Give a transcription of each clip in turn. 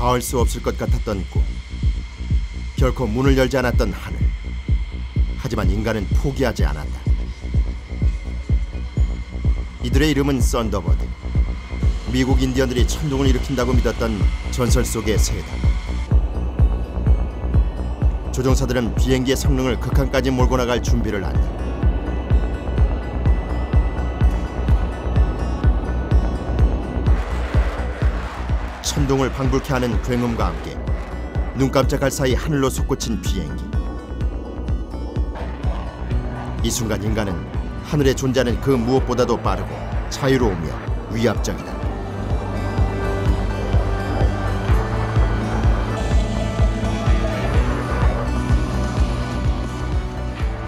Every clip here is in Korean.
닿을 수 없을 것 같았던 꿈. 결코 문을 열지 않았던 하늘. 하지만 인간은 포기하지 않았다. 이들의 이름은 썬더버드. 미국 인디언들이 천둥을 일으킨다고 믿었던 전설 속의 새다. 조종사들은 비행기의 성능을 극한까지 몰고 나갈 준비를 한다. 천둥을 방불케 하는 굉음과 함께 눈 깜짝할 사이 하늘로 솟구친 비행기. 이 순간 인간은 하늘에 존재하는 그 무엇보다도 빠르고 자유로우며 위압적이다.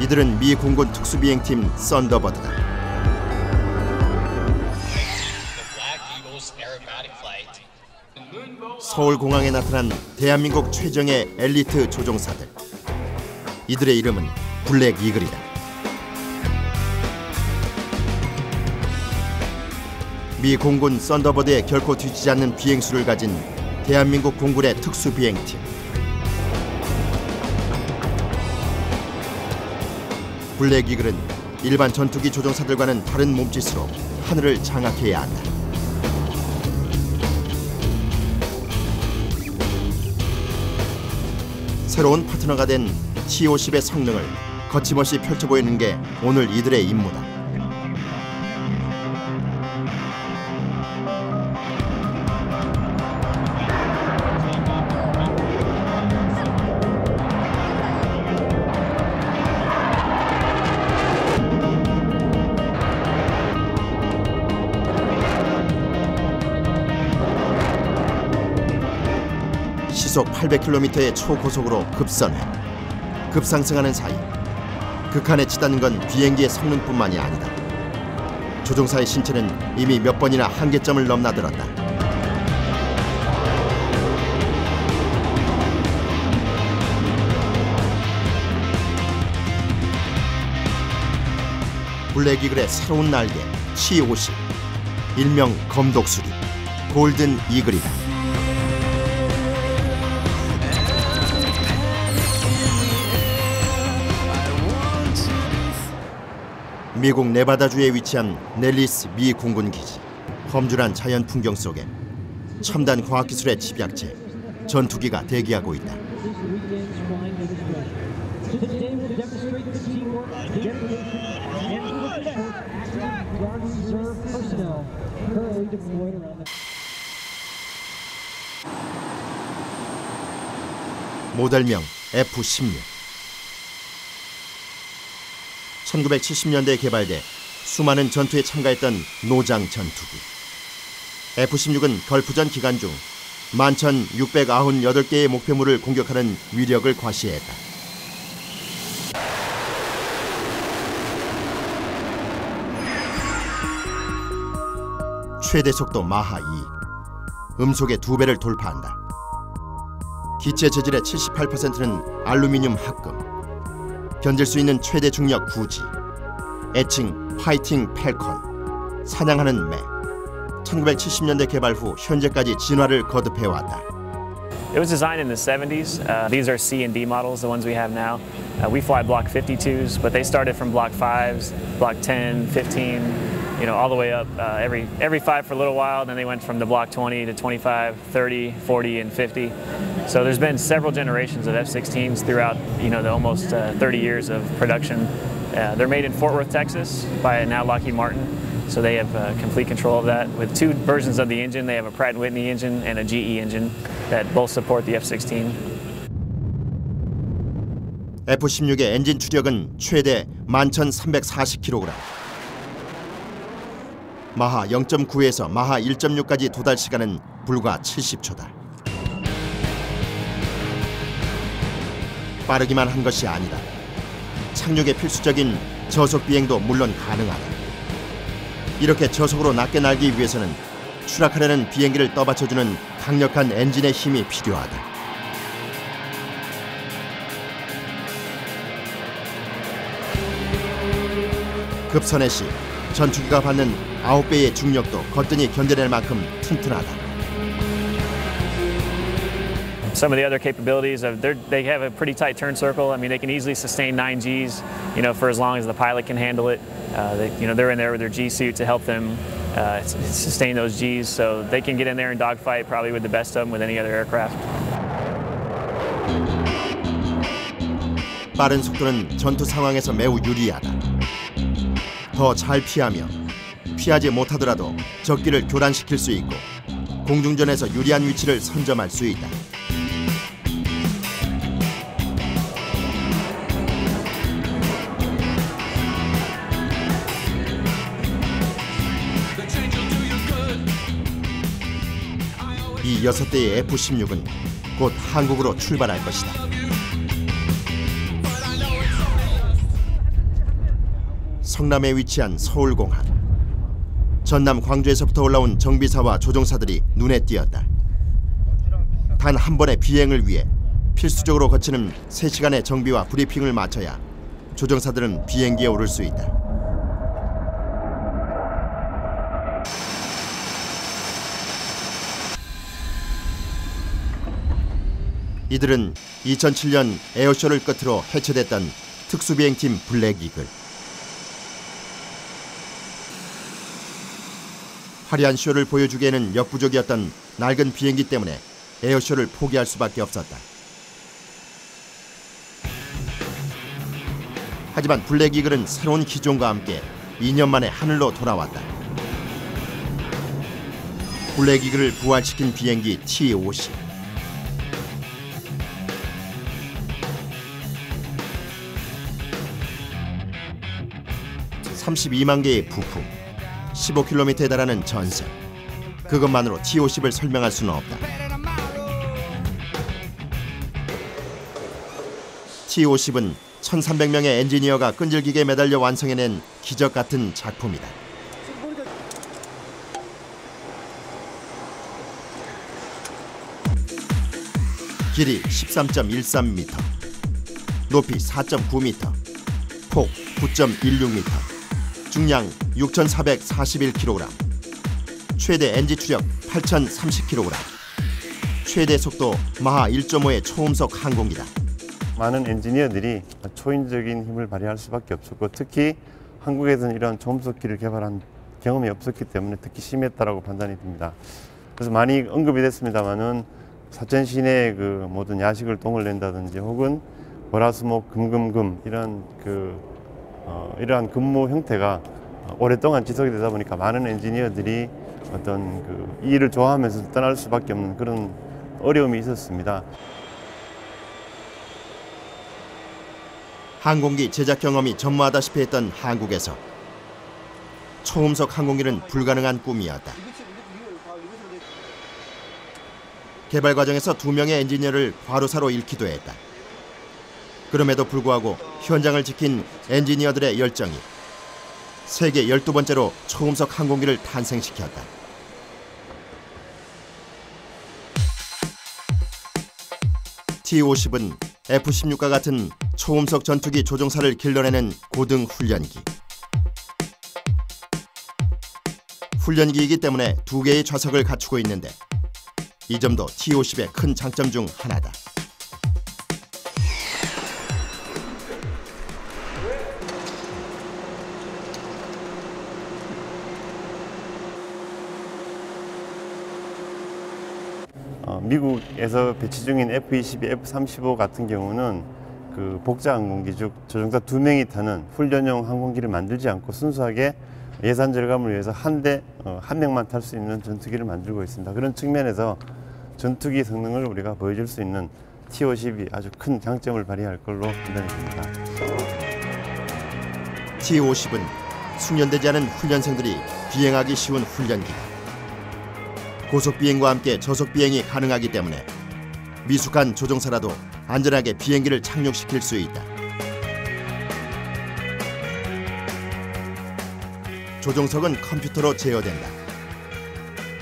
이들은 미 공군 특수비행팀 썬더버드다. 서울공항에 나타난 대한민국 최정예 엘리트 조종사들. 이들의 이름은 블랙 이글이다. 미 공군 썬더버드에 결코 뒤지지 않는 비행수를 가진 대한민국 공군의 특수비행팀. 블랙 이글은 일반 전투기 조종사들과는 다른 몸짓으로 하늘을 장악해야 한다. 새로운 파트너가 된 T-50의 성능을 거침없이 펼쳐 보이는 게 오늘 이들의 임무다. 시속 800km의 초고속으로 급선회, 급상승하는 사이 극한에 치닫는 건 비행기의 성능뿐만이 아니다. 조종사의 신체는 이미 몇 번이나 한계점을 넘나들었다. 블랙 이글의 새로운 날개 T-50, 일명 검독수리, 골든 이글이다. 미국 네바다주에 위치한 넬리스 미 공군기지. 험준한 자연 풍경 속에 첨단 과학기술의 집약체 전투기가 대기하고 있다. 모델명 F-16. 1970년대에 개발돼 수많은 전투에 참가했던 노장 전투기. F-16은 걸프전 기간 중 11,698개의 목표물을 공격하는 위력을 과시했다. 최대 속도 마하 2, 음속의 2배를 돌파한다. 기체 재질의 78%는 알루미늄 합금. 견딜 수 있는 최대 중력 9G, 애칭 파이팅 팰컨, 사냥하는 매. 1970년대 개발 후 현재까지 진화를 거듭해왔다. It was designed in the 70s. These are C and D models, the ones we have now. We fly Block 52s, but they started from Block 5s, Block 10, 15, all the way up, every 5 for a little while. Then they went from the Block 20 to 25, 30, 40, and 50. So there's been several generations of F-16s throughout, the almost 30 years of production. They're made in Fort Worth, Texas, by now Lockheed Martin. So they have complete control of that. With 2 versions of the engine, they have a Pratt & Whitney engine and a GE engine that both support the F-16. F-16의 엔진 추력은 최대 11,340kg. 마하 0.9에서 마하 1.6까지 도달 시간은 불과 70초다. 빠르기만 한 것이 아니다. 착륙에 필수적인 저속 비행도 물론 가능하다. 이렇게 저속으로 낮게 날기 위해서는 추락하려는 비행기를 떠받쳐주는 강력한 엔진의 힘이 필요하다. 급선회 시 전투기가 받는 9배의 중력도 거뜬히 견뎌낼 만큼 튼튼하다. some of the other capabilities of they have a pretty tight turn circle. I mean, they can easily sustain 9 Gs, for as long as the pilot can handle it. They're in there with their G suit to help them sustain those Gs, so they can get in there and dogfight probably with the best of them with any other aircraft. 빠른 속도는 전투 상황에서 매우 유리하다. 더 잘 피하며 피하지 못하더라도 적기를 교란시킬 수 있고 공중전에서 유리한 위치를 선점할 수 있다. 이 6대의 F-16은 곧 한국으로 출발할 것이다. 성남에 위치한 서울공항. 전남 광주에서부터 올라온 정비사와 조종사들이 눈에 띄었다. 단 한 번의 비행을 위해 필수적으로 거치는 3시간의 정비와 브리핑을 마쳐야 조종사들은 비행기에 오를 수 있다. 이들은 2007년 에어쇼를 끝으로 해체됐던 특수비행팀 블랙이글. 화려한 쇼를 보여주기에는 역부족이었던 낡은 비행기 때문에 에어쇼를 포기할 수밖에 없었다. 하지만 블랙이글은 새로운 기종과 함께 2년 만에 하늘로 돌아왔다. 블랙이글을 부활시킨 비행기 T-50. 32만 개의 부품, 15km에 달하는 전선. 그것만으로 T-50을 설명할 수는 없다. T-50은 1,300명의 엔지니어가 끈질기게 매달려 완성해낸 기적 같은 작품이다. 길이 13.13m, 높이 4.9m, 폭 9.16m, 중량 6,441kg, 최대 엔진 추력 8,030kg, 최대 속도 마하 1.5의 초음속 항공기다. 많은 엔지니어들이 초인적인 힘을 발휘할 수밖에 없었고, 특히 한국에서는 이런 초음속기를 개발한 경험이 없었기 때문에 특히 심했다라고 판단이 됩니다. 그래서 많이 언급이 됐습니다만은 사천 시내에 그 모든 야식을 똥을 낸다든지 혹은 월화수목 금금금 이러한 근무 형태가 오랫동안 지속이 되다 보니까 많은 엔지니어들이 어떤 이 일을 좋아하면서 떠날 수밖에 없는 그런 어려움이 있었습니다. 항공기 제작 경험이 전무하다시피 했던 한국에서 초음속 항공기는 불가능한 꿈이었다. 개발 과정에서 2명의 엔지니어를 과로사로 잃기도 했다. 그럼에도 불구하고 현장을 지킨 엔지니어들의 열정이 세계 12번째로 초음속 항공기를 탄생시켰다. T-50은 F-16과 같은 초음속 전투기 조종사를 길러내는 고등 훈련기. 훈련기이기 때문에 2개의 좌석을 갖추고 있는데 이 점도 T-50의 큰 장점 중 하나다. 미국에서 배치 중인 F-22, F-35 같은 경우는 그 복자 항공기, 즉 조종사 2명이 타는 훈련용 항공기를 만들지 않고 순수하게 예산 절감을 위해서 한 명만 탈 수 있는 전투기를 만들고 있습니다. 그런 측면에서 전투기 성능을 우리가 보여줄 수 있는 T-50이 아주 큰 장점을 발휘할 걸로 판단이 됩니다. T-50은 숙련되지 않은 훈련생들이 비행하기 쉬운 훈련기다. 고속비행과 함께 저속비행이 가능하기 때문에 미숙한 조종사라도 안전하게 비행기를 착륙시킬 수 있다. 조종석은 컴퓨터로 제어된다.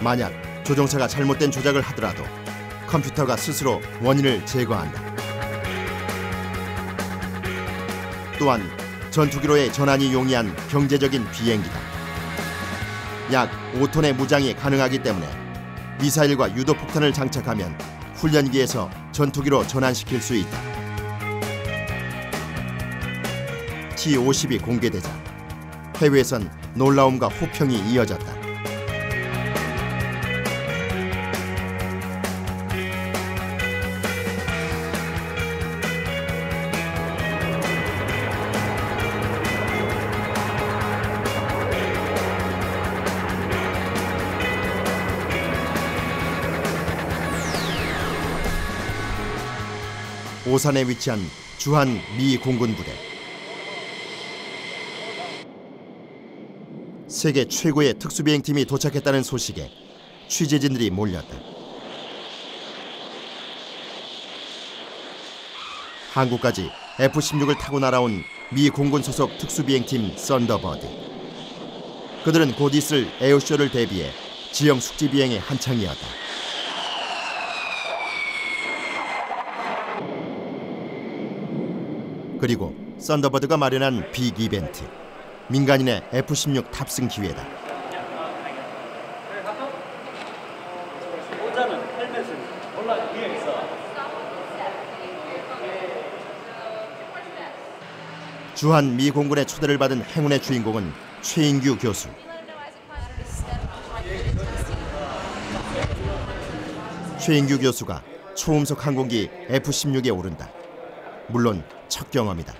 만약 조종사가 잘못된 조작을 하더라도 컴퓨터가 스스로 원인을 제거한다. 또한 전투기로의 전환이 용이한 경제적인 비행기다. 약 5톤의 무장이 가능하기 때문에 미사일과 유도폭탄을 장착하면 훈련기에서 전투기로 전환시킬 수 있다. T-50이 공개되자 해외에선 놀라움과 호평이 이어졌다. 오산에 위치한 주한 미 공군 부대. 세계 최고의 특수비행팀이 도착했다는 소식에 취재진들이 몰렸다. 한국까지 F-16을 타고 날아온 미 공군 소속 특수비행팀 썬더버드. 그들은 곧 있을 에어쇼를 대비해 지형 숙지 비행에 한창이었다. 그리고 썬더버드가 마련한 빅 이벤트, 민간인의 F-16 탑승 기회다. 주한 미 공군의 초대를 받은 행운의 주인공은 최인규 교수. 최인규 교수가 초음속 항공기 F-16에 오른다. 물론 첫 경험이다.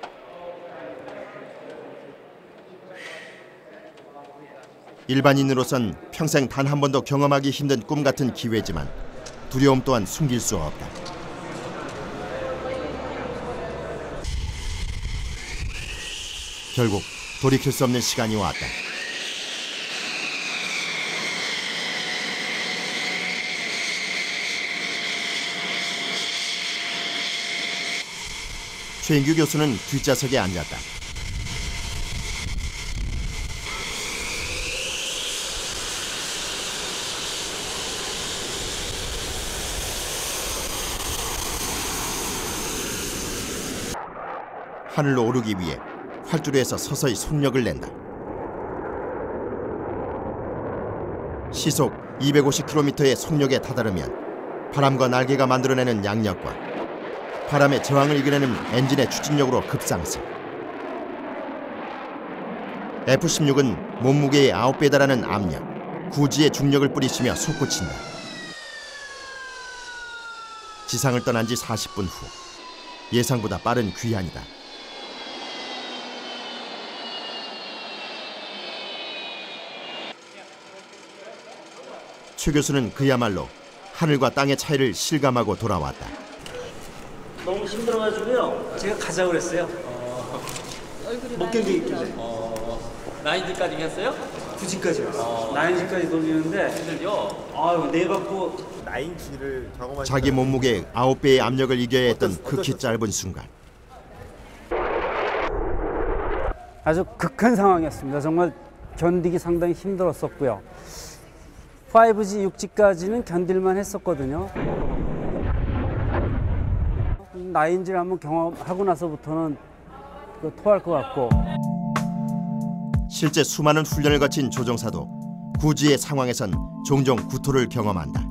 일반인으로선 평생 단 한 번도 경험하기 힘든 꿈 같은 기회지만 두려움 또한 숨길 수 없다. 결국 돌이킬 수 없는 시간이 왔다. 최인규 교수는 뒷좌석에 앉았다. 하늘로 오르기 위해 활주로에서 서서히 속력을 낸다. 시속 250km의 속력에 다다르면 바람과 날개가 만들어내는 양력과 바람의 저항을 이겨내는 엔진의 추진력으로 급상승. F-16은 몸무게의 9배에 달하는 압력, 구지의 중력을 뿌리치며 솟구친다. 지상을 떠난 지 40분 후, 예상보다 빠른 귀환이다. 최 교수는 그야말로 하늘과 땅의 차이를 실감하고 돌아왔다. 너무 힘들어가지고요. 제가 가자고 그랬어요. 못 견디겠길래. 9G까지 했어요? 9G까지 왔어요. 9G까지 돌리는데 아유 내갖고 9G를 경험하시는 자기 몸무게 9배의 압력을 이겨야 했던 극히 짧은 순간. 아주 극한 상황이었습니다. 정말 견디기 상당히 힘들었었고요. 5G, 6G까지는 견딜만 했었거든요. 9G를 한번 경험하고 나서부터는 토할 것 같고. 실제 수많은 훈련을 거친 조종사도 구지의 상황에선 종종 구토를 경험한다.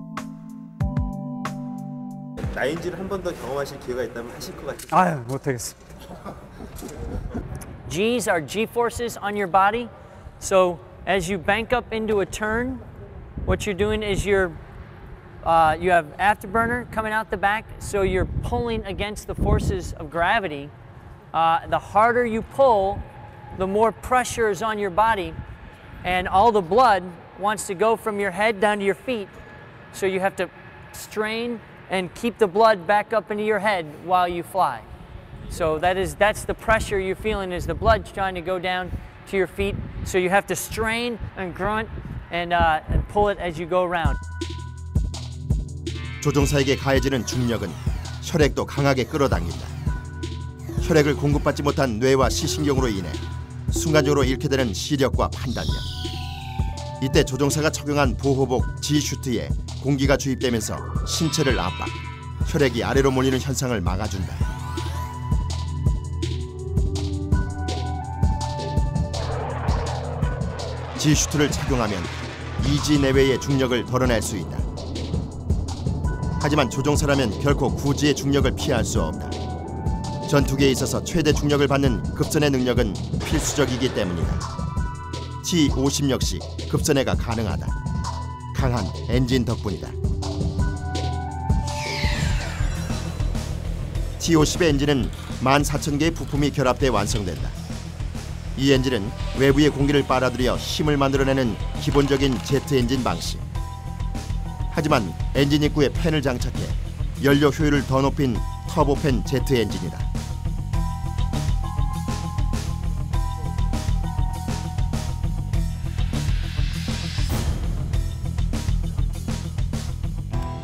9G를 한 번 더 경험하실 기회가 있다면 하실 것 같아요. 아유, 못하겠습니다. G's are G-forces on your body. So as you bank up into a turn, what you're doing is you have afterburner coming out the back, so you're pulling against the forces of gravity. The harder you pull, the more pressure is on your body, and all the blood wants to go from your head down to your feet. So you have to strain and keep the blood back up into your head while you fly. So that's the pressure you're feeling, is the blood trying to go down to your feet. So you have to strain and grunt and pull it as you go around. 조종사에게 가해지는 중력은 혈액도 강하게 끌어당긴다. 혈액을 공급받지 못한 뇌와 시신경으로 인해 순간적으로 잃게 되는 시력과 판단력. 이때 조종사가 착용한 보호복 G슈트에 공기가 주입되면서 신체를 압박, 혈액이 아래로 몰리는 현상을 막아준다. G슈트를 착용하면 2G 내외의 중력을 덜어낼 수 있다. 하지만 조종사라면 결코 구지의 중력을 피할 수 없다. 전투기에 있어서 최대 중력을 받는 급선의 능력은 필수적이기 때문이다. T-50 역시 급선회가 가능하다. 강한 엔진 덕분이다. T-50의 엔진은 14,000개의 부품이 결합돼 완성된다. 이 엔진은 외부의 공기를 빨아들여 힘을 만들어내는 기본적인 제트 엔진 방식. 하지만 엔진 입구에 팬을 장착해 연료 효율을 더 높인 터보팬 제트 엔진이다.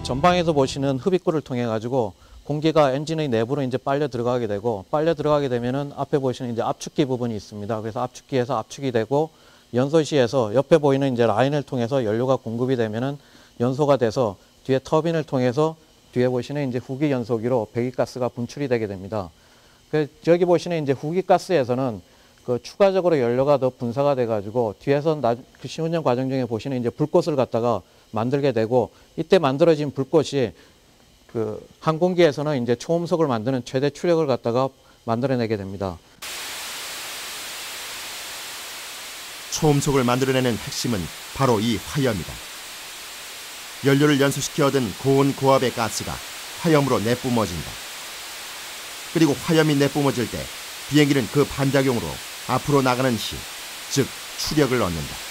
전방에서 보시는 흡입구를 통해 가지고 공기가 엔진의 내부로 이제 빨려 들어가게 되고, 빨려 들어가게 되면은 앞에 보시는 이제 압축기 부분이 있습니다. 그래서 압축기에서 압축이 되고, 연소시에서 옆에 보이는 이제 라인을 통해서 연료가 공급이 되면은 연소가 돼서 뒤에 터빈을 통해서 뒤에 보시는 이제 후기 연소기로 배기가스가 분출이 되게 됩니다. 저기 보시는 이제 후기가스에서는 그 추가적으로 연료가 더 분사가 돼 가지고 뒤에서 그 시운전 과정 중에 보시는 이제 불꽃을 갖다가 만들게 되고, 이때 만들어진 불꽃이 그 항공기에서는 이제 초음속을 만드는 최대 추력을 갖다가 만들어내게 됩니다. 초음속을 만들어내는 핵심은 바로 이 화염이다. 연료를 연소시켜 얻은 고온 고압의 가스가 화염으로 내뿜어진다. 그리고 화염이 내뿜어질 때 비행기는 그 반작용으로 앞으로 나가는 힘, 즉 추력을 얻는다.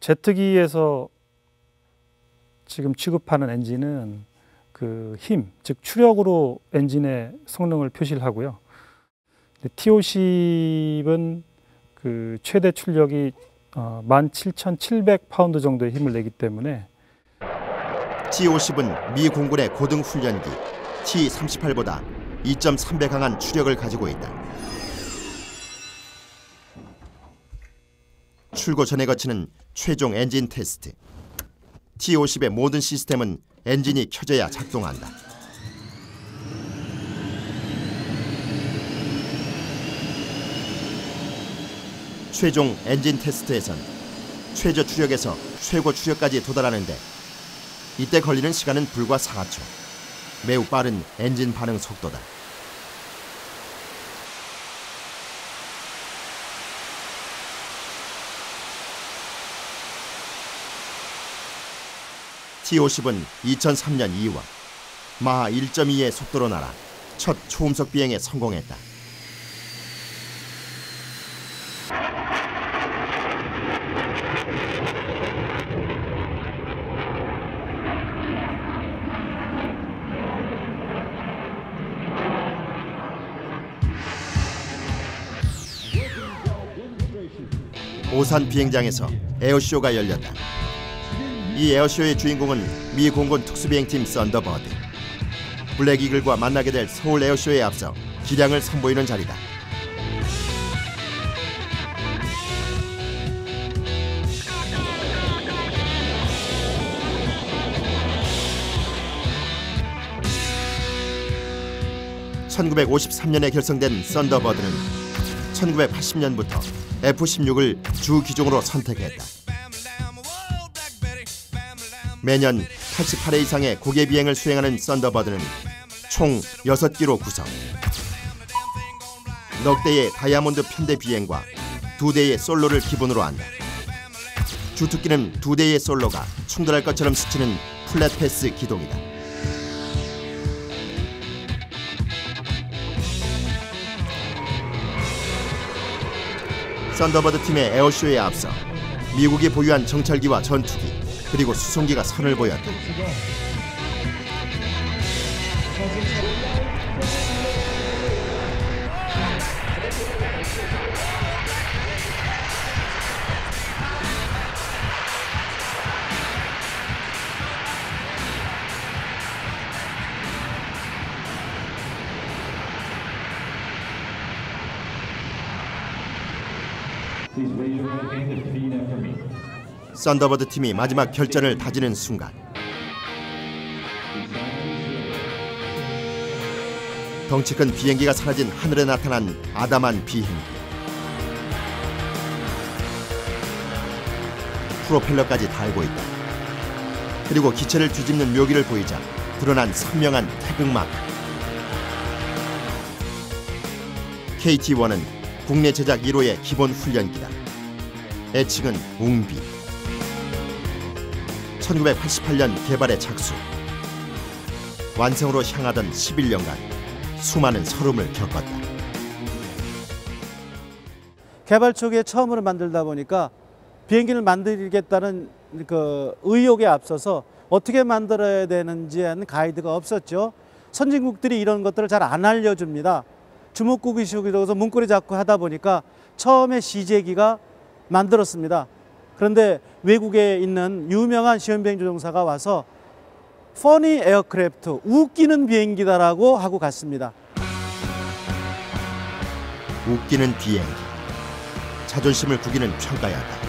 제트기에서 지금 취급하는 엔진은 그 힘, 즉 추력으로 엔진의 성능을 표시를 하고요. T-50은 그 최대 출력이 17,700파운드 정도의 힘을 내기 때문에 T-50은 미 공군의 고등 훈련기 T-38보다 2.3배 강한 추력을 가지고 있다. 출고 전에 거치는 최종 엔진 테스트. T-50의 모든 시스템은 엔진이 켜져야 작동한다. 최종 엔진 테스트에선 최저 추력에서 최고 추력까지 도달하는데 이때 걸리는 시간은 불과 4초. 매우 빠른 엔진 반응 속도다. T-50은 2003년 2월 마하 1.2의 속도로 날아 첫 초음속 비행에 성공했다. 오산 비행장에서 에어쇼가 열렸다. 이 에어쇼의 주인공은 미 공군 특수비행팀 썬더버드. 블랙 이글과 만나게 될 서울 에어쇼에 앞서 기량을 선보이는 자리다. (1953년에) 결성된 썬더버드는 1980년부터 F-16을 주 기종으로 선택했다. 매년 88회 이상의 고개 비행을 수행하는 썬더버드는 총 6기로 구성. 넉 대의 다이아몬드 편대 비행과 2대의 솔로를 기본으로 한다. 주특기는 2대의 솔로가 충돌할 것처럼 스치는 플랫 패스 기동이다. 썬더버드 팀의 에어쇼에 앞서 미국이 보유한 정찰기와 전투기 그리고 수송기가 선을 보였다. 썬더버드 팀이 마지막 결전을 다지는 순간 덩치 큰 비행기가 사라진 하늘에 나타난 아담한 비행기. 프로펠러까지 달고 있다. 그리고 기체를 뒤집는 묘기를 보이자 드러난 선명한 태극마크. KT-1은 국내 제작 1호의 기본 훈련기다. 애칭은 웅비. 1988년 개발에 착수. 완성으로 향하던 11년간 수많은 서름을 겪었다. 개발 초기에 처음으로 만들다 보니까 비행기를 만들겠다는 그 의욕에 앞서서 어떻게 만들어야 되는지 하는 가이드가 없었죠. 선진국들이 이런 것들을 잘 안 알려줍니다. 주먹구구식으로서 문고리 잡고 하다 보니까 처음에 CJ기가 만들었습니다. 그런데 외국에 있는 유명한 시험비행 조종사가 와서 Funny Aircraft, 웃기는 비행기다라고 하고 갔습니다. 웃기는 비행기. 자존심을 구기는 평가였다.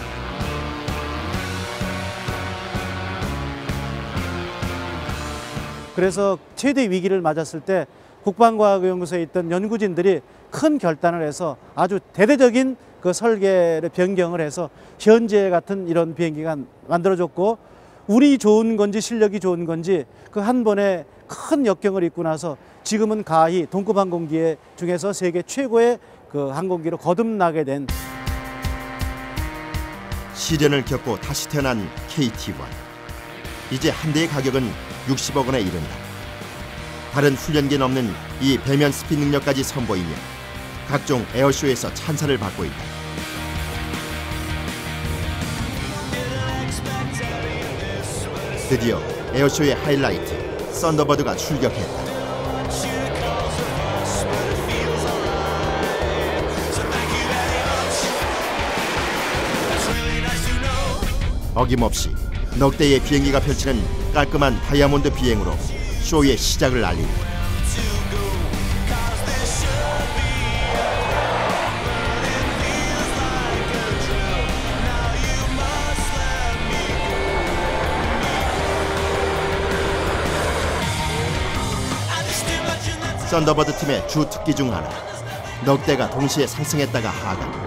그래서 최대 위기를 맞았을 때 국방과학연구소에 있던 연구진들이 큰 결단을 해서 아주 대대적인 그 설계를 변경을 해서 현재 같은 이런 비행기가 만들어졌고, 운이 좋은 건지 실력이 좋은 건지 그 한 번에 큰 역경을 입고 나서 지금은 가히 동급 항공기 중에서 세계 최고의 그 항공기로 거듭나게 된. 시련을 겪고 다시 태어난 KT-1. 이제 한 대의 가격은 60억 원에 이른다. 다른 훈련기는 없는 이 배면 스핀 능력까지 선보이며 각종 에어쇼에서 찬사를 받고 있다. 드디어 에어쇼의 하이라이트 썬더버드가 출격했다. 어김없이 넉 대의 비행기가 펼치는 깔끔한 다이아몬드 비행으로 쇼의 시작을 알린다. 썬더버드 팀의 주 특기 중 하나, 넉 대가 동시에 상승했다가 하강.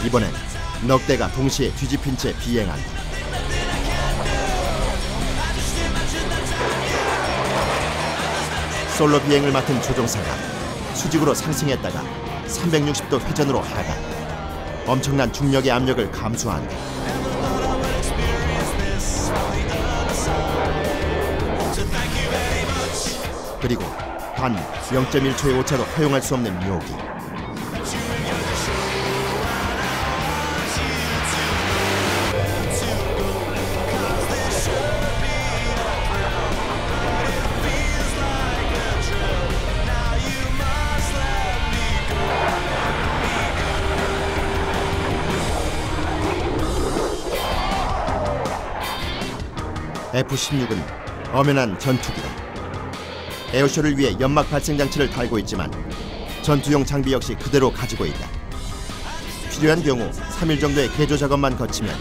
이번엔 넉 대가 동시에 뒤집힌 채 비행한다. 솔로 비행을 맡은 조종사가 수직으로 상승했다가 360도 회전으로 하강. 엄청난 중력의 압력을 감수한다. 그리고 단 0.1초의 오차도 허용할 수 없는 묘기. F-16은 엄연한 전투기다. 에어쇼를 위해 연막 발생 장치를 달고 있지만 전투용 장비 역시 그대로 가지고 있다. 필요한 경우 3일 정도의 개조 작업만 거치면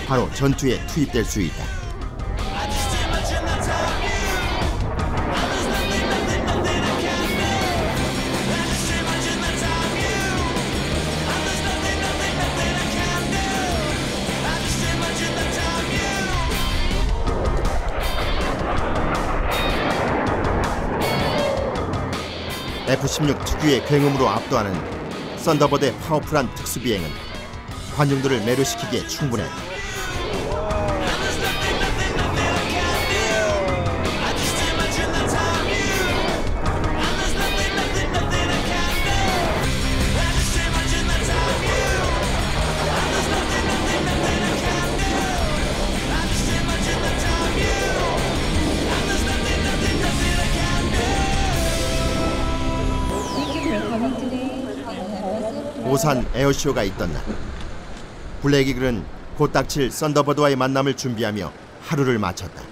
바로 전투에 투입될 수 있다. F-16 특유의 굉음으로 압도하는 썬더버드의 파워풀한 특수비행은 관중들을 매료시키기에 충분했다. 오산 에어쇼가 있던 날, 블랙 이글은 곧 닥칠 썬더버드와의 만남을 준비하며 하루를 마쳤다.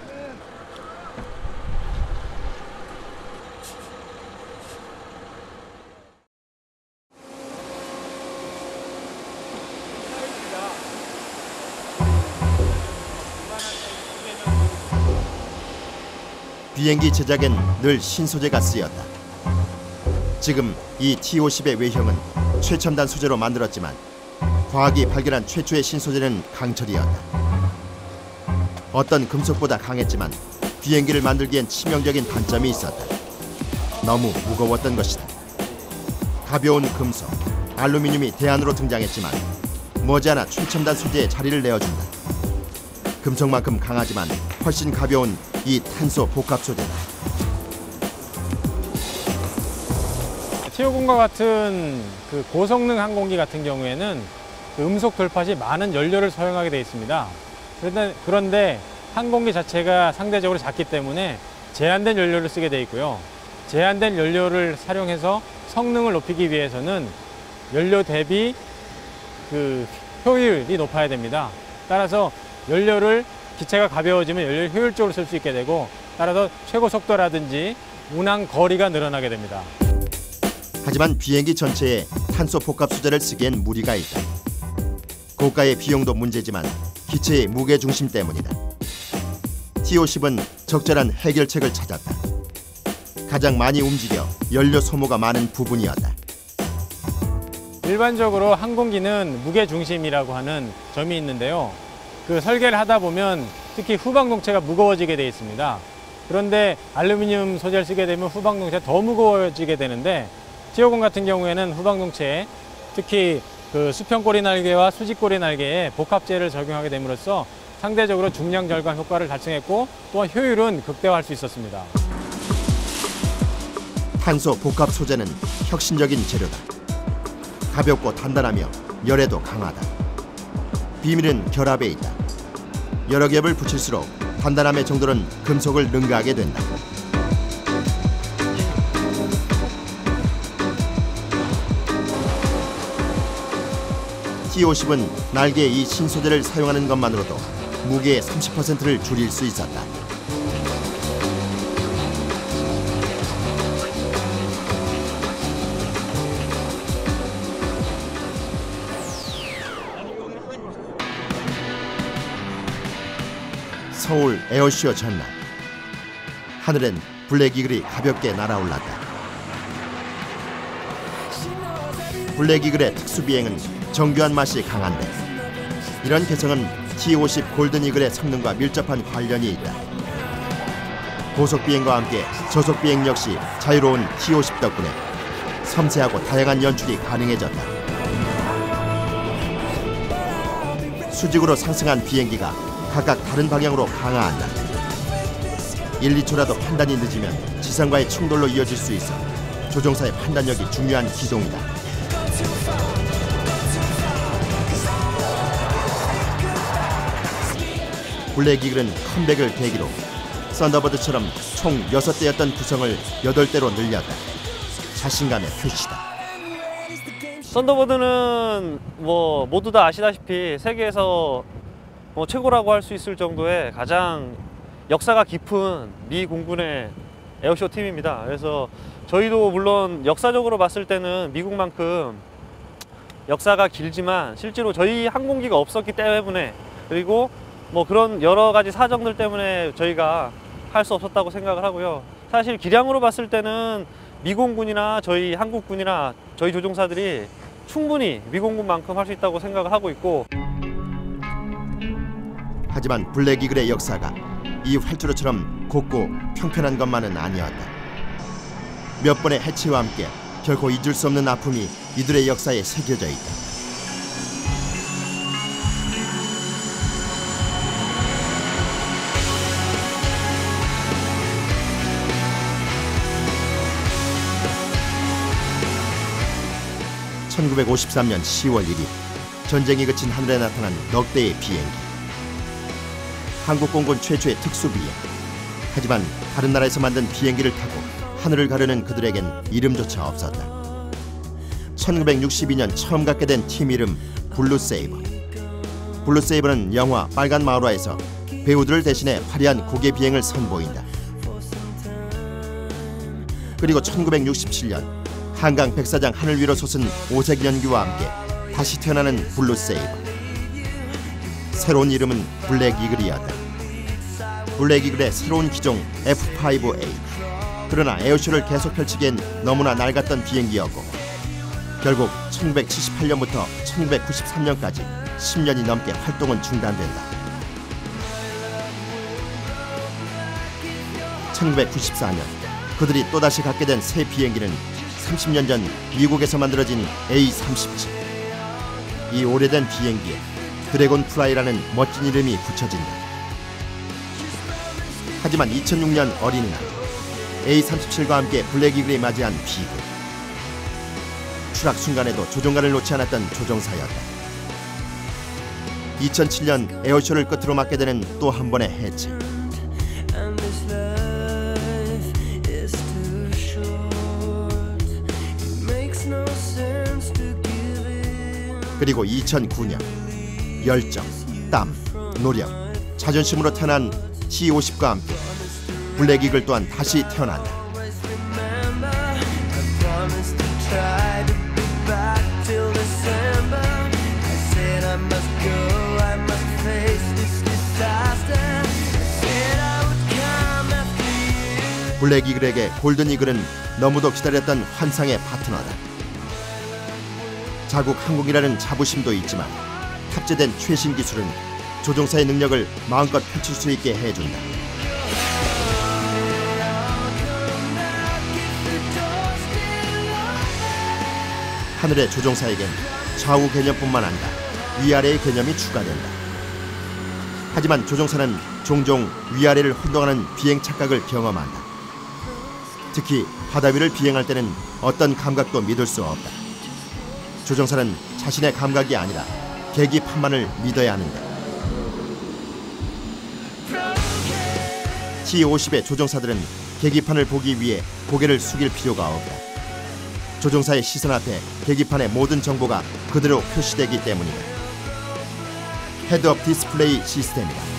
비행기 제작엔 늘 신소재가 쓰였다. 지금 이 T50의 외형은 최첨단 소재로 만들었지만 과학이 발견한 최초의 신소재는 강철이었다. 어떤 금속보다 강했지만 비행기를 만들기엔 치명적인 단점이 있었다. 너무 무거웠던 것이다. 가벼운 금속, 알루미늄이 대안으로 등장했지만 머지않아 최첨단 소재의 자리를 내어준다. 금속만큼 강하지만 훨씬 가벼운 이 탄소 복합 소재다. T50과 같은 그 고성능 항공기 같은 경우에는 그 음속 돌팟이 많은 연료를 사용하게 되어 있습니다. 그런데 항공기 자체가 상대적으로 작기 때문에 제한된 연료를 쓰게 되어 있고요. 제한된 연료를 활용해서 성능을 높이기 위해서는 연료 대비 그 효율이 높아야 됩니다. 따라서 연료를 기체가 가벼워지면 연료를 효율적으로 쓸 수 있게 되고 따라서 최고 속도라든지 운항 거리가 늘어나게 됩니다. 하지만 비행기 전체에 탄소 복합 소재를 쓰기엔 무리가 있다. 고가의 비용도 문제지만 기체의 무게 중심 때문이다. T50은 적절한 해결책을 찾았다. 가장 많이 움직여 연료 소모가 많은 부분이었다. 일반적으로 항공기는 무게 중심이라고 하는 점이 있는데요. 그 설계를 하다 보면 특히 후방동체가 무거워지게 되어 있습니다. 그런데 알루미늄 소재를 쓰게 되면 후방동체가 더 무거워지게 되는데 T50 같은 경우에는 후방동체에 특히 그 수평꼬리 날개와 수직꼬리 날개에 복합재를 적용하게 됨으로써 상대적으로 중량 절감 효과를 달성했고 또한 효율은 극대화할 수 있었습니다. 탄소 복합 소재는 혁신적인 재료다. 가볍고 단단하며 열에도 강하다. 비밀은 결합에 있다. 여러 겹을 붙일수록 단단함의 정도는 금속을 능가하게 된다. T50은 날개에 이 신소재를 사용하는 것만으로도 무게의 30%를 줄일 수 있었다. 서울 에어쇼 전날, 하늘엔 블랙 이글이 가볍게 날아올랐다. 블랙 이글의 특수 비행은 정교한 맛이 강한데 이런 개성은 T50 골든 이글의 성능과 밀접한 관련이 있다. 고속 비행과 함께 저속 비행 역시 자유로운 T50 덕분에 섬세하고 다양한 연출이 가능해졌다. 수직으로 상승한 비행기가 각각 다른 방향으로 강화한다. 1, 2초라도 판단이 늦으면 지상과의 충돌로 이어질 수 있어 조종사의 판단력이 중요한 기동이다. 블랙 이글은 컴백을 계기로 썬더버드처럼 총 6대였던 구성을 8대로 늘렸다. 자신감의 표시다. 썬더버드는 뭐 모두 다 아시다시피 세계에서 최고라고 할 수 있을 정도의 가장 역사가 깊은 미 공군의 에어쇼 팀입니다. 그래서 저희도 물론 역사적으로 봤을 때는 미국만큼 역사가 길지만 실제로 저희 항공기가 없었기 때문에 그리고 뭐 그런 여러 가지 사정들 때문에 저희가 할 수 없었다고 생각을 하고요. 사실 기량으로 봤을 때는 미공군이나 저희 한국군이나 저희 조종사들이 충분히 미공군만큼 할 수 있다고 생각을 하고 있고 하지만 블랙 이글의 역사가 이 활주로처럼 곱고 평평한 것만은 아니었다. 몇 번의 해치와 함께 결코 잊을 수 없는 아픔이 이들의 역사에 새겨져 있다. (1953년 10월 1일) 전쟁이 그친 하늘에 나타난 넉 대의 비행기. 한국공군 최초의 특수비행. 하지만 다른 나라에서 만든 비행기를 타고 하늘을 가르는 그들에겐 이름조차 없었다. 1962년 처음 갖게 된 팀 이름 블루세이버. 블루세이버는 영화 빨간 마우라에서 배우들을 대신해 화려한 고개 비행을 선보인다. 그리고 1967년 한강 백사장 하늘 위로 솟은 오색 연기와 함께 다시 태어나는 블루세이버. 새로운 이름은 블랙 이글이었다. 블랙 이글의 새로운 기종 F5A. 그러나 에어쇼를 계속 펼치기엔 너무나 낡았던 비행기였고 결국 1978년부터 1993년까지 10년이 넘게 활동은 중단된다. 1994년 그들이 또다시 갖게 된 새 비행기는 30년 전 미국에서 만들어진 A-37. 이 오래된 비행기에 드래곤 플라이라는 멋진 이름이 붙여진다. 하지만 2006년 어린이날 A-37과 함께 블랙 이글이 맞이한 비극. 추락 순간에도 조종관을 놓지 않았던 조종사였다. 2007년 에어쇼를 끝으로 맞게 되는 또 한 번의 해체. 그리고 2009년 열정, 땀, 노력, 자존심으로 태어난 T-50과 함께 블랙 이글 또한 다시 태어난다. 블랙 이글에게 골든 이글은 너무도 기다렸던 환상의 파트너다. 자국 항공이라는 자부심도 있지만 탑재된 최신 기술은 조종사의 능력을 마음껏 펼칠 수 있게 해준다. 하늘의 조종사에겐 좌우 개념뿐만 아니라 위아래의 개념이 추가된다. 하지만 조종사는 종종 위아래를 혼동하는 비행 착각을 경험한다. 특히 바다 위를 비행할 때는 어떤 감각도 믿을 수 없다. 조종사는 자신의 감각이 아니라 계기판만을 믿어야 하는데 T-50의 조종사들은 계기판을 보기 위해 고개를 숙일 필요가 없다. 조종사의 시선 앞에 계기판의 모든 정보가 그대로 표시되기 때문이다. 헤드업 디스플레이 시스템이다.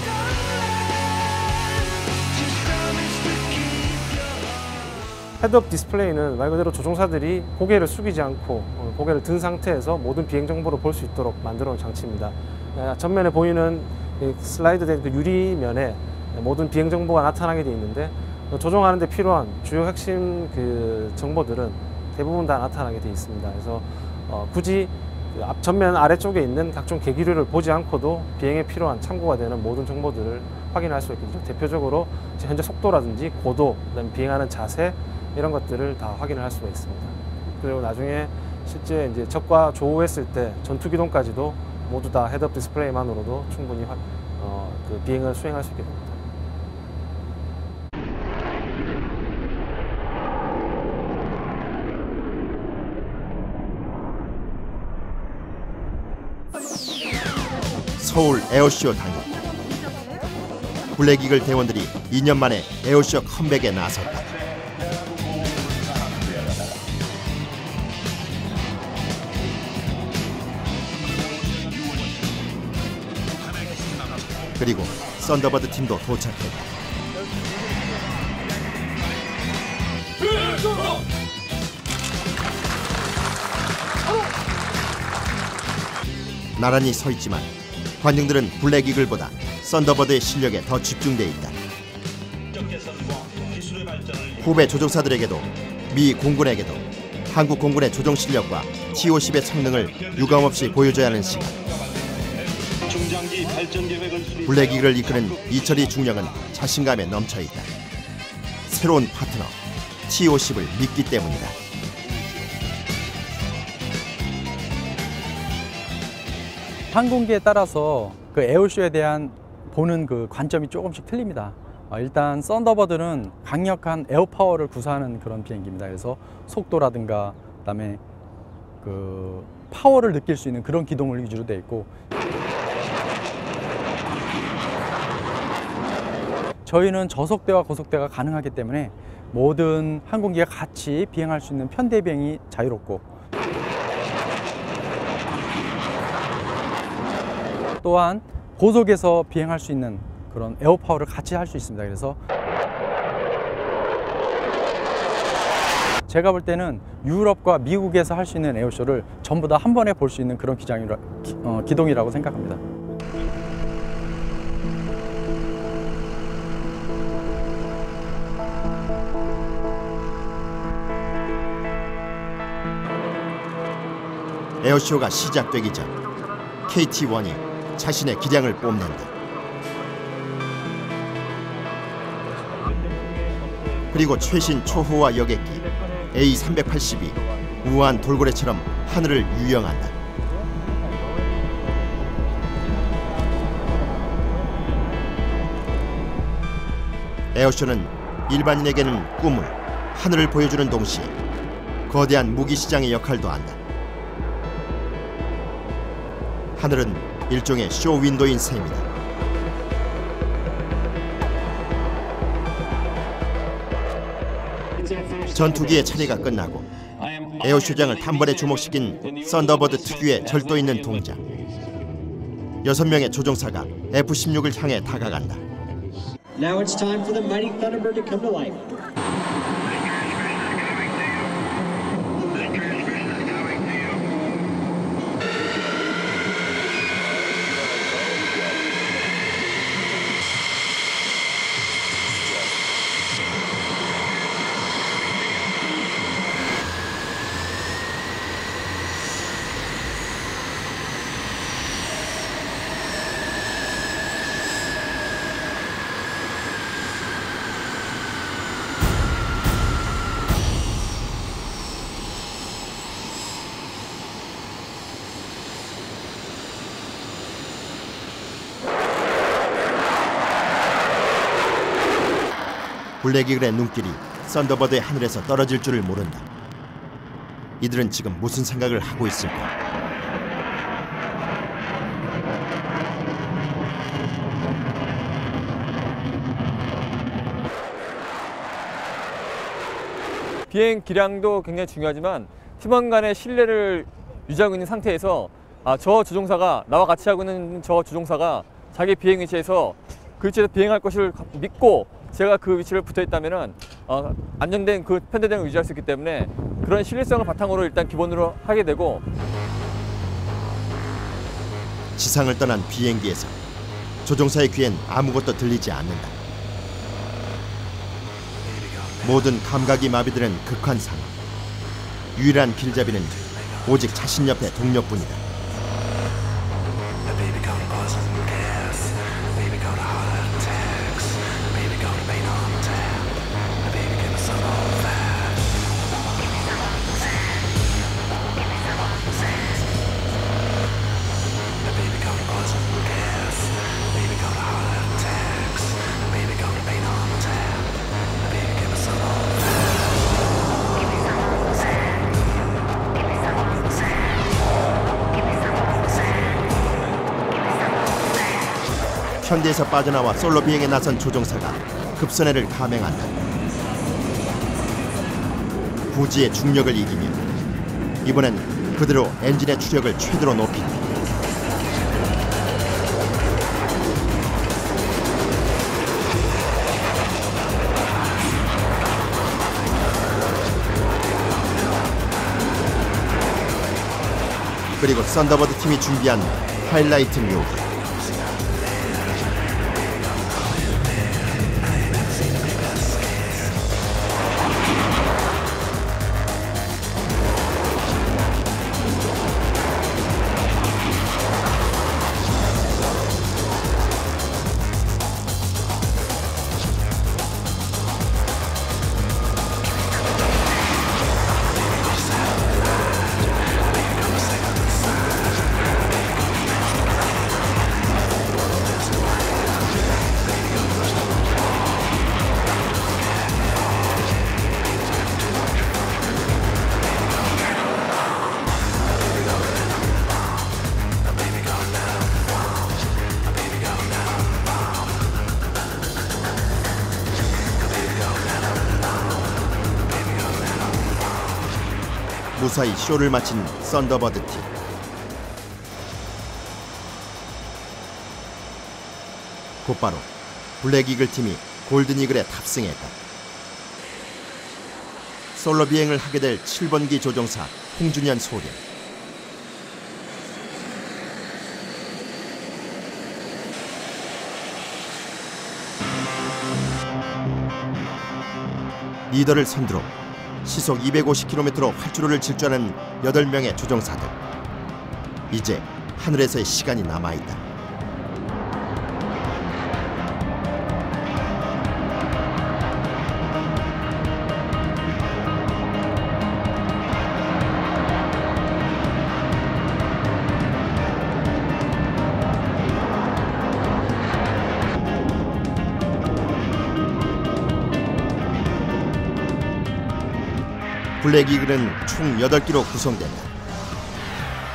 헤드업 디스플레이는 말 그대로 조종사들이 고개를 숙이지 않고 고개를 든 상태에서 모든 비행 정보를 볼 수 있도록 만들어 놓은 장치입니다. 전면에 보이는 슬라이드된 그 유리면에 모든 비행 정보가 나타나게 되어 있는데 조종하는 데 필요한 주요 핵심 그 정보들은 대부분 다 나타나게 되어 있습니다. 그래서 굳이 전면 아래쪽에 있는 각종 계기류를 보지 않고도 비행에 필요한 참고가 되는 모든 정보들을 확인할 수 있겠죠. 대표적으로 현재 속도라든지 고도, 그다음에 비행하는 자세 이런 것들을 다 확인을 할 수가 있습니다. 그리고 나중에 실제 이제 적과 조우했을 때 전투 기동까지도 모두 다 헤드업 디스플레이만으로도 충분히 그 비행을 수행할 수 있게 됩니다. 서울 에어쇼 당일 블랙 이글 대원들이 2년 만에 에어쇼 컴백에 나섰다. 그리고 썬더버드 팀도 도착했다. 나란히 서 있지만 관중들은 블랙 이글보다 썬더버드의 실력에 더 집중돼 있다. 후배 조종사들에게도 미 공군에게도 한국 공군의 조종 실력과 T-50의 성능을 유감없이 보여줘야 하는 시간. 블랙 이글을 이끄는 이철희 중령은 자신감에 넘쳐있다. 새로운 파트너 T-50을 믿기 때문이다. 항공기에 따라서 그 에어쇼에 대한 보는 그 관점이 조금씩 틀립니다. 일단 썬더버드는 강력한 에어파워를 구사하는 그런 비행기입니다. 그래서 속도라든가 그다음에 그 파워를 느낄 수 있는 그런 기동을 위주로 되어 있고, 저희는 저속대와 고속대가 가능하기 때문에 모든 항공기가 같이 비행할 수 있는 편대 비행이 자유롭고, 또한 고속에서 비행할 수 있는 그런 에어파워를 같이 할 수 있습니다. 그래서 제가 볼 때는 유럽과 미국에서 할 수 있는 에어쇼를 전부 다 한 번에 볼 수 있는 그런 기동이라고 생각합니다. 에어쇼가 시작되기 전 KT-1이 자신의 기량을 뽐낸다. 그리고 최신 초호화 여객기 A380이 우아한 돌고래처럼 하늘을 유영한다. 에어쇼는 일반인에게는 꿈을, 하늘을 보여주는 동시에 거대한 무기시장의 역할도 한다. 하늘은 일종의 쇼 윈도인 셈이다. 전투기의 차례가 끝나고 에어쇼장을 단번에 주목시킨 썬더버드 특유의 절도 있는 동작. 6명의 조종사가 F-16을 향해 다가간다. Now it's time for the mighty Thunderbird to come to life. 블랙이글의 눈길이 썬더버드의 하늘에서 떨어질 줄을 모른다. 이들은 지금 무슨 생각을 하고 있을까? 비행 기량도 굉장히 중요하지만 팀원 간의 신뢰를 유지하고 있는 상태에서 저 조종사가, 나와 같이 하고 있는 저 조종사가 자기 비행 위치에서 그 위치에서 비행할 것을 믿고 제가 그 위치를 붙어 있다면은 안정된 그 편대등을 유지할 수 있기 때문에 그런 신뢰성을 바탕으로 일단 기본으로 하게 되고, 지상을 떠난 비행기에서 조종사의 귀엔 아무것도 들리지 않는다. 모든 감각이 마비되는 극한 상황. 유일한 길잡이는 오직 자신 옆의 동료뿐이다. 현대에서 빠져나와 솔로 비행에 나선 조종사가 급선회를 감행한다. 부지의 중력을 이기며 이번엔 그대로 엔진의 추력을 최대로 높인다. 그리고 썬더버드 팀이 준비한 하이라이트 묘기. 무사히 쇼를 마친 썬더버드 팀. 곧바로 블랙이글 팀이 골든이글에 탑승했다. 솔로 비행을 하게 될 7번기 조종사 홍준현 소령. 리더를 선두로 시속 250km로 활주로를 질주하는 8명의 조종사들. 이제 하늘에서의 시간이 남아있다. 블랙 이글은 총 8기로 구성된다.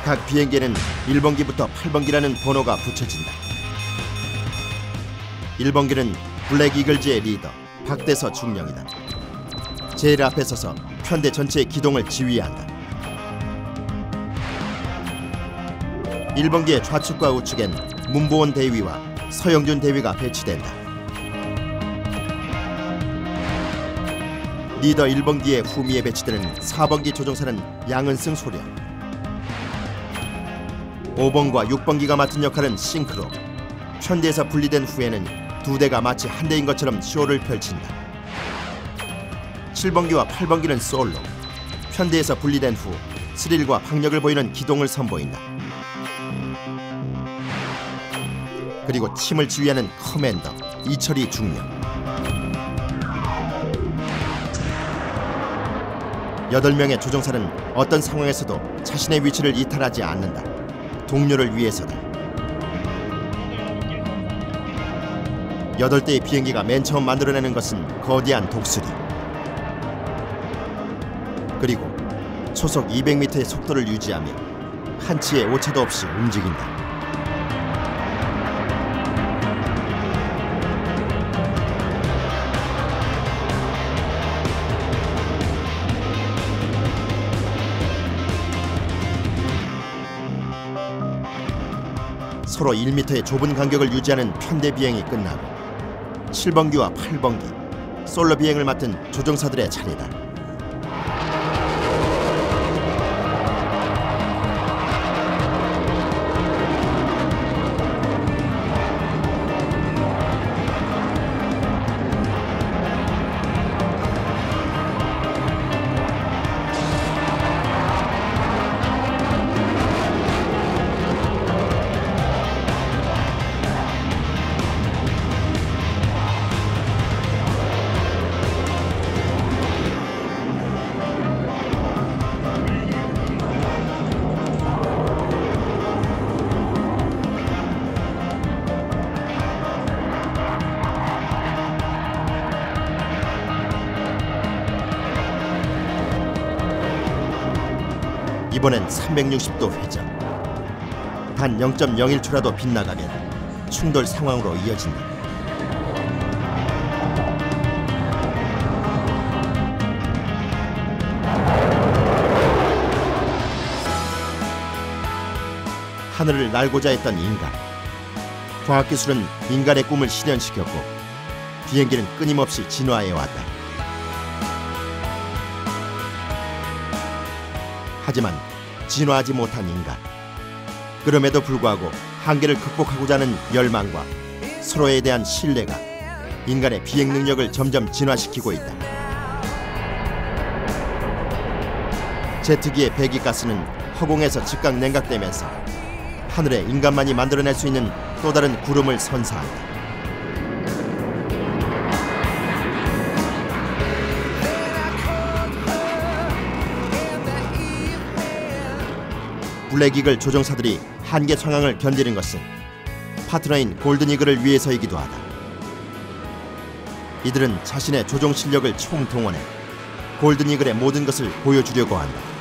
각 비행기에는 1번기부터 8번기라는 번호가 붙여진다. 1번기는 블랙 이글즈의 리더 박대서 중령이다. 제일 앞에 서서 편대 전체의 기동을 지휘한다. 1번기의 좌측과 우측엔 문보원 대위와 서영준 대위가 배치된다. 리더 1번기의 후미에 배치되는 4번기 조종사는 양은승 소령, 5번과 6번기가 맡은 역할은 싱크로, 편대에서 분리된 후에는 두 대가 마치 한 대인 것처럼 쇼를 펼친다. 7번기와 8번기는 솔로, 편대에서 분리된 후 스릴과 박력을 보이는 기동을 선보인다. 그리고 팀을 지휘하는 커맨더 이철이 중령. 8명의 조종사는 어떤 상황에서도 자신의 위치를 이탈하지 않는다. 동료를 위해서다. 8대의 비행기가 맨 처음 만들어내는 것은 거대한 독수리. 그리고 초속 200m의 속도를 유지하며 한치의 오차도 없이 움직인다. 서로 1m의 좁은 간격을 유지하는 편대 비행이 끝나고 7번기와 8번기 솔로 비행을 맡은 조종사들의 차례다. 이번엔 360도 회전. 단 0.01초라도 빗나가면 충돌 상황으로 이어진다. 하늘을 날고자 했던 인간. 과학기술은 인간의 꿈을 실현시켰고 비행기는 끊임없이 진화해왔다. 하지만 진화하지 못한 인간. 그럼에도 불구하고 한계를 극복하고자 하는 열망과 서로에 대한 신뢰가 인간의 비행 능력을 점점 진화시키고 있다. 제트기의 배기가스는 허공에서 즉각 냉각되면서 하늘에 인간만이 만들어낼 수 있는 또 다른 구름을 선사한다. 블랙이글 조종사들이 한계 상황을 견디는 것은 파트너인 골든이글을 위해서이기도 하다. 이들은 자신의 조종 실력을 총동원해 골든이글의 모든 것을 보여주려고 한다.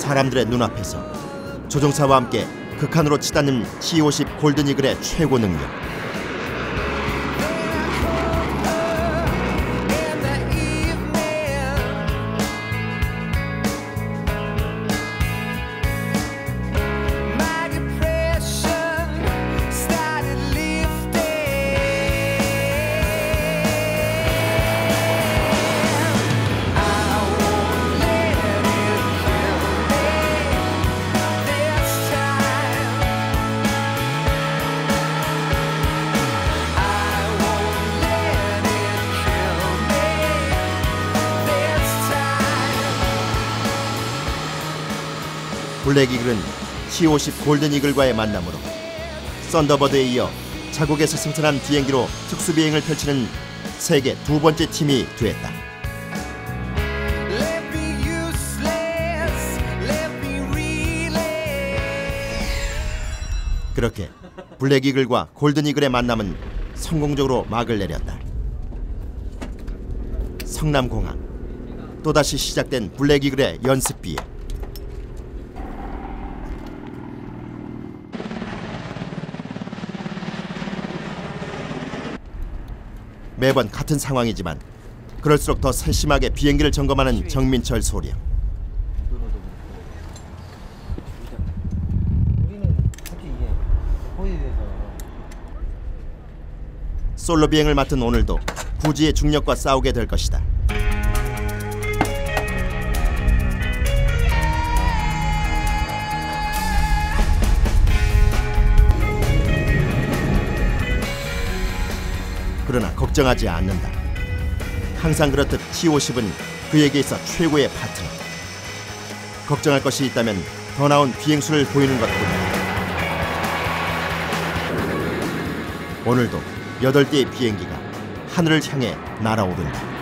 사람들의 눈앞에서 조종사와 함께 극한으로 치닫는 T-50 골든이글의 최고 능력. 블랙 이글은 T-50 골든 이글과의 만남으로 썬더버드에 이어 자국에서 생산한 비행기로 특수 비행을 펼치는 세계 두 번째 팀이 됐다. 그렇게 블랙 이글과 골든 이글의 만남은 성공적으로 막을 내렸다. 성남공항, 또다시 시작된 블랙 이글의 연습 비행. 매번 같은 상황이지만 그럴수록 더 세심하게 비행기를 점검하는 정민철 소령. 솔로 비행을 맡은 오늘도 구지의 중력과 싸우게 될 것이다. 그러나 걱정하지 않는다. 항상 그렇듯 T-50은 그에게 있어 최고의 파트너. 걱정할 것이 있다면 더 나은 비행수를 보이는 것뿐이다. 오늘도 8대의 비행기가 하늘을 향해 날아오른다.